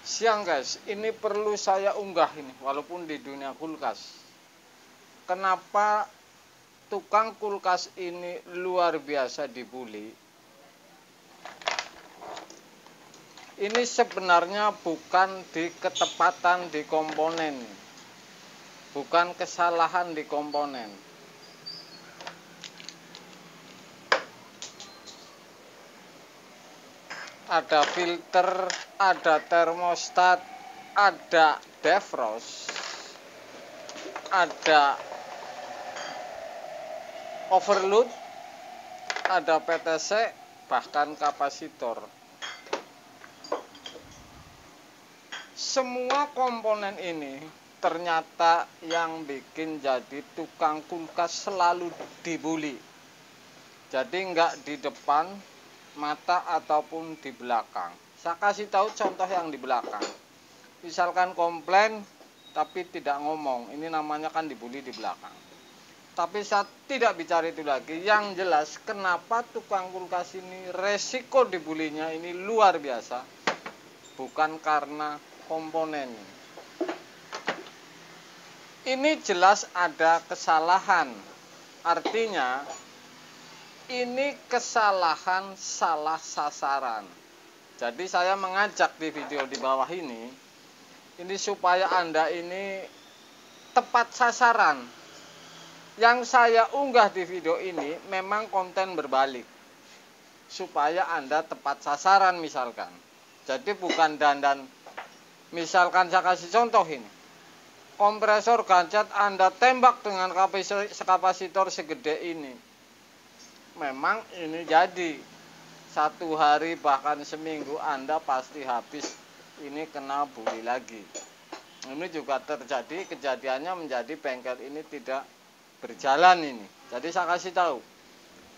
Siang guys, ini perlu saya unggah ini, walaupun di dunia kulkas. Kenapa tukang kulkas ini luar biasa dibully? Ini sebenarnya bukan di ketepatan di komponen, bukan kesalahan di komponen. Ada filter, ada termostat, ada defrost, ada overload, ada PTC, bahkan kapasitor. Semua komponen ini ternyata yang bikin jadi tukang kulkas selalu dibully. Jadi nggak di depan mata ataupun di belakang. Saya kasih tahu contoh yang di belakang. Misalkan komplain tapi tidak ngomong, ini namanya kan dibully di belakang. Tapi saya tidak bicara itu lagi. Yang jelas kenapa tukang kulkas ini resiko dibulinya ini luar biasa, bukan karena komponen. Ini jelas ada kesalahan. Artinya ini kesalahan salah sasaran. Jadi saya mengajak di video di bawah ini supaya Anda ini tepat sasaran. Yang saya unggah di video ini memang konten berbalik, supaya Anda tepat sasaran misalkan. Jadi bukan dandan. Misalkan saya kasih contoh ini, kompresor gancet Anda tembak dengan kapasitor segede ini. Memang ini jadi satu hari bahkan seminggu Anda pasti habis ini kena bully lagi. Ini juga terjadi, kejadiannya menjadi bengkel ini tidak berjalan ini. Jadi saya kasih tahu.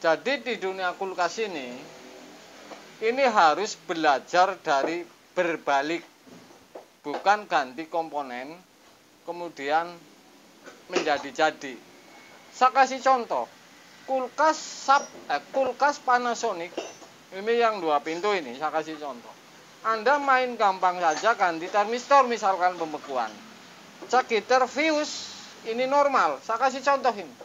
Jadi di dunia kulkas ini harus belajar dari berbalik, bukan ganti komponen kemudian menjadi jadi. Saya kasih contoh. Kulkas Panasonic ini yang 2 pintu ini, saya kasih contoh. Anda main gampang saja ganti termistor misalkan pembekuan. Cek heater fuse ini normal, saya kasih contoh ini.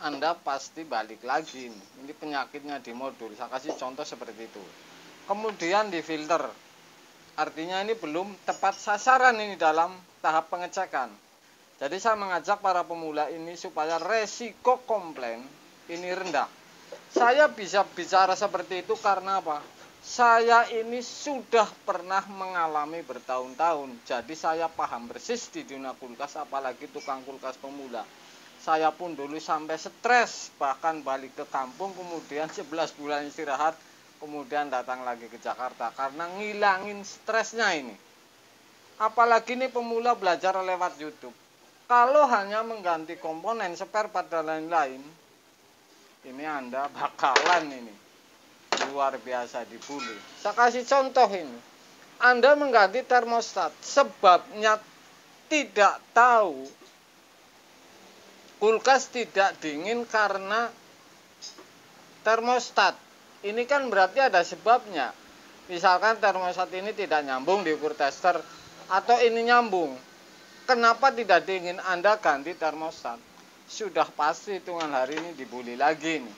Anda pasti balik lagi ini penyakitnya di modul, saya kasih contoh seperti itu. Kemudian di filter, artinya ini belum tepat sasaran ini dalam tahap pengecekan. Jadi saya mengajak para pemula ini supaya resiko komplain ini rendah. Saya bisa bicara seperti itu karena apa? Saya ini sudah pernah mengalami bertahun-tahun. Jadi saya paham persis di dunia kulkas, apalagi tukang kulkas pemula. Saya pun dulu sampai stres, bahkan balik ke kampung, kemudian 11 bulan istirahat, kemudian datang lagi ke Jakarta karena ngilangin stresnya ini. Apalagi ini pemula belajar lewat YouTube. Kalau hanya mengganti komponen, spare part dan lain-lain, ini Anda bakalan ini luar biasa dibully. Saya kasih contoh ini. Anda mengganti termostat, sebabnya tidak tahu kulkas tidak dingin karena termostat. Ini kan berarti ada sebabnya. Misalkan termostat ini tidak nyambung diukur tester, atau ini nyambung. Kenapa tidak dingin? Anda ganti termostat. Sudah pasti hitungan hari ini dibully lagi nih.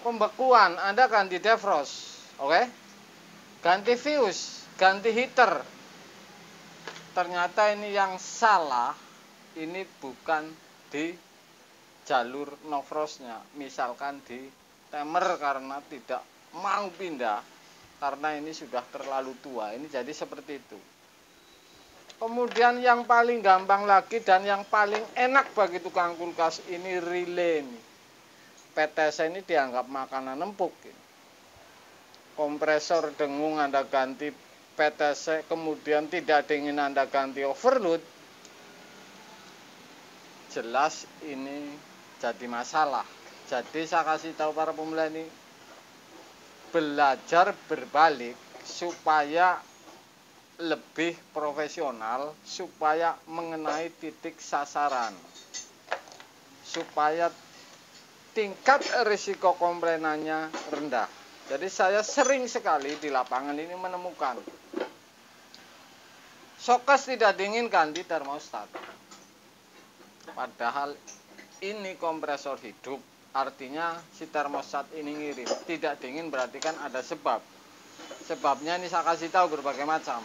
Pembekuan, Anda ganti defrost, oke? Ganti fuse, ganti heater. Ternyata ini yang salah, ini bukan di jalur no frostnya. Misalkan di timer karena tidak mau pindah, karena ini sudah terlalu tua. Ini jadi seperti itu. Kemudian yang paling gampang lagi dan yang paling enak bagi tukang kulkas ini relay nih. PTC ini dianggap makanan empuk. Kompresor dengung Anda ganti PTC, kemudian tidak dingin Anda ganti overload. Jelas ini jadi masalah. Jadi saya kasih tahu para pemula ini, belajar berbalik supaya lebih profesional, supaya mengenai titik sasaran, supaya tingkat risiko komplainannya rendah. Jadi saya sering sekali di lapangan ini menemukan Showcase tidak diinginkan di termostat. Padahal ini kompresor hidup, artinya si termostat ini ngirim. Tidak dingin berarti kan ada sebab. Sebabnya ini saya kasih tahu berbagai macam.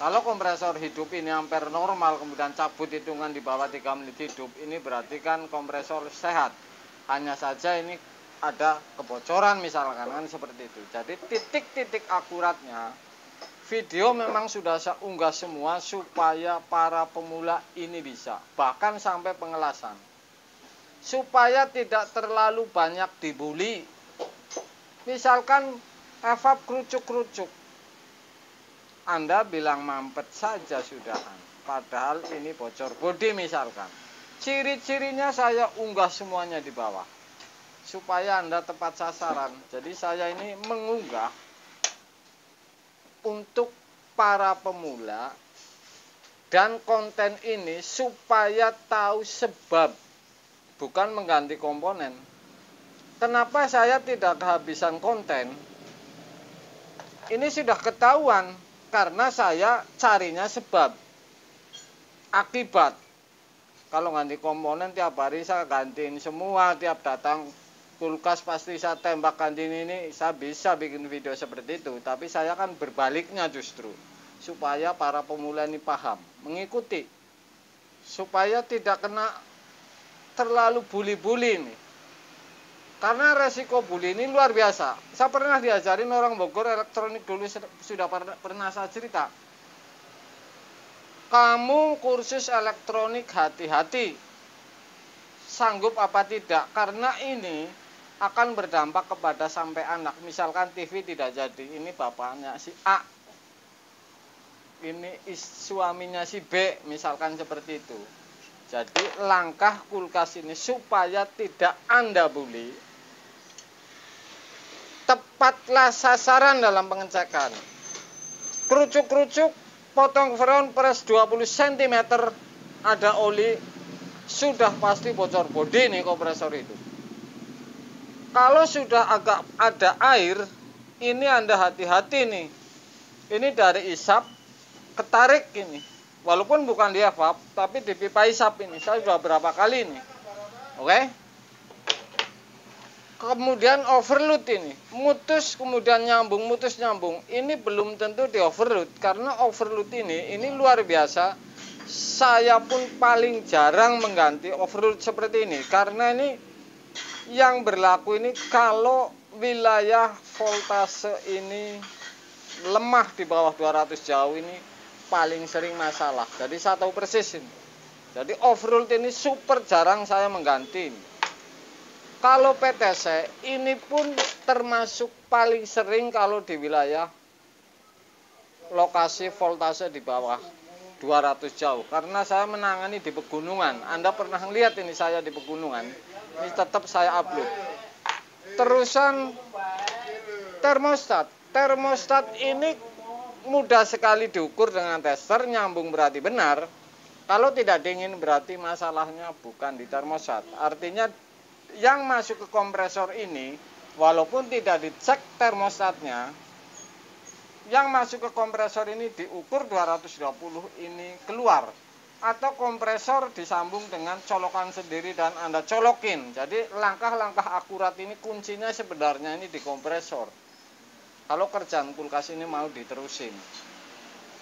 Kalau kompresor hidup ini ampere normal, kemudian cabut hitungan di bawah 3 menit hidup, ini berarti kan kompresor sehat. Hanya saja ini ada kebocoran misalkan, kan seperti itu. Jadi titik-titik akuratnya video memang sudah saya unggah semua supaya para pemula ini bisa, bahkan sampai pengelasan, supaya tidak terlalu banyak dibully. Misalkan evap kerucuk-kerucuk, Anda bilang mampet saja sudahan, padahal ini bocor bodi misalkan. Ciri-cirinya saya unggah semuanya di bawah supaya Anda tepat sasaran. Jadi saya ini mengunggah untuk para pemula, dan konten ini supaya tahu sebab, bukan mengganti komponen. Kenapa saya tidak kehabisan konten? Ini sudah ketahuan karena saya carinya sebab, akibat. Kalau ganti komponen tiap hari saya gantiin semua, tiap datang kulkas pasti saya tembak gantiin ini, saya bisa bikin video seperti itu. Tapi saya kan berbaliknya justru, supaya para pemula ini paham, mengikuti, supaya tidak kena terlalu bully-bully ini. Karena resiko bully ini luar biasa. Saya pernah diajarin orang Bogor elektronik dulu, sudah pernah saya cerita. Kamu kursus elektronik hati-hati, sanggup apa tidak, karena ini akan berdampak kepada sampai anak. Misalkan TV tidak jadi, ini bapaknya si A, ini suaminya si B, misalkan seperti itu. Jadi langkah kulkas ini supaya tidak Anda bully, tepatlah sasaran dalam pengecekan. Kerucuk-kerucuk, potong freon, press 20 cm, ada oli, sudah pasti bocor bodi nih kompresor itu. Kalau sudah agak ada air, ini Anda hati-hati nih. Ini dari isap, ketarik ini. Walaupun bukan di evap, tapi di pipa isap ini. Saya sudah berapa kali nih. Oke? Kemudian overload ini. Mutus, kemudian nyambung, mutus, nyambung. Ini belum tentu di overload. Karena overload ini luar biasa. Saya pun paling jarang mengganti overload seperti ini. Karena ini yang berlaku ini kalau wilayah voltase ini lemah di bawah 200 jauh, ini paling sering masalah. Jadi saya tahu persis ini. Jadi overload ini super jarang saya mengganti. Kalau PTC ini pun termasuk paling sering kalau di wilayah lokasi voltase di bawah 200 jauh. Karena saya menangani di pegunungan. Anda pernah lihat ini saya di pegunungan. Ini tetap saya upload. Terusan termostat. Termostat ini mudah sekali diukur dengan tester, nyambung berarti benar. Kalau tidak dingin berarti masalahnya bukan di termostat. Artinya yang masuk ke kompresor ini, walaupun tidak dicek termostatnya, yang masuk ke kompresor ini diukur 220 ini keluar. Atau kompresor disambung dengan colokan sendiri dan Anda colokin. Jadi langkah-langkah akurat ini kuncinya sebenarnya ini di kompresor. Kalau kerjaan kulkas ini mau diterusin.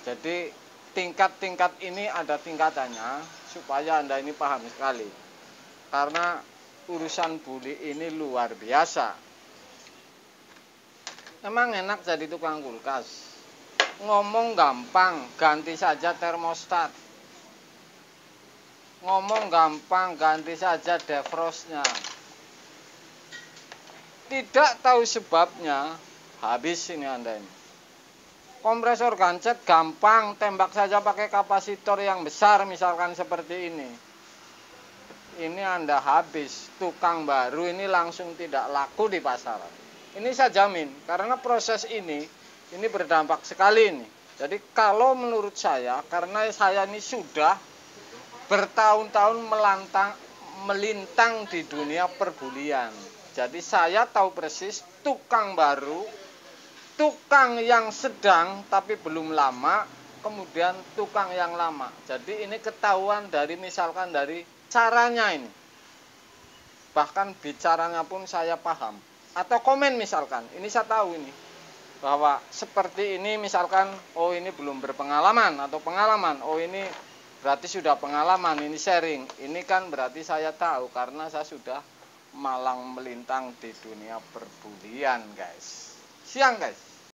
Jadi tingkat-tingkat ini ada tingkatannya supaya Anda ini paham sekali. Karena urusan bully ini luar biasa. Emang enak jadi tukang kulkas. Ngomong gampang, ganti saja termostat. Ngomong gampang, ganti saja defrostnya. Tidak tahu sebabnya, habis ini Anda ini. Kompresor gancet gampang, tembak saja pakai kapasitor yang besar misalkan seperti ini. Ini Anda habis, tukang baru ini langsung tidak laku di pasaran. Ini saya jamin, karena proses ini berdampak sekali ini. Jadi kalau menurut saya, karena saya ini sudah bertahun-tahun melintang di dunia perbulian. Jadi saya tahu persis tukang baru, tukang yang sedang tapi belum lama, kemudian tukang yang lama. Jadi ini ketahuan dari misalkan dari caranya ini. Bahkan bicaranya pun saya paham. Atau komen misalkan, ini saya tahu ini. Bahwa seperti ini misalkan, oh ini belum berpengalaman atau pengalaman. Oh ini berarti sudah pengalaman, ini sharing. Ini kan berarti saya tahu karena saya sudah malang melintang di dunia perbulian guys. Siang guys.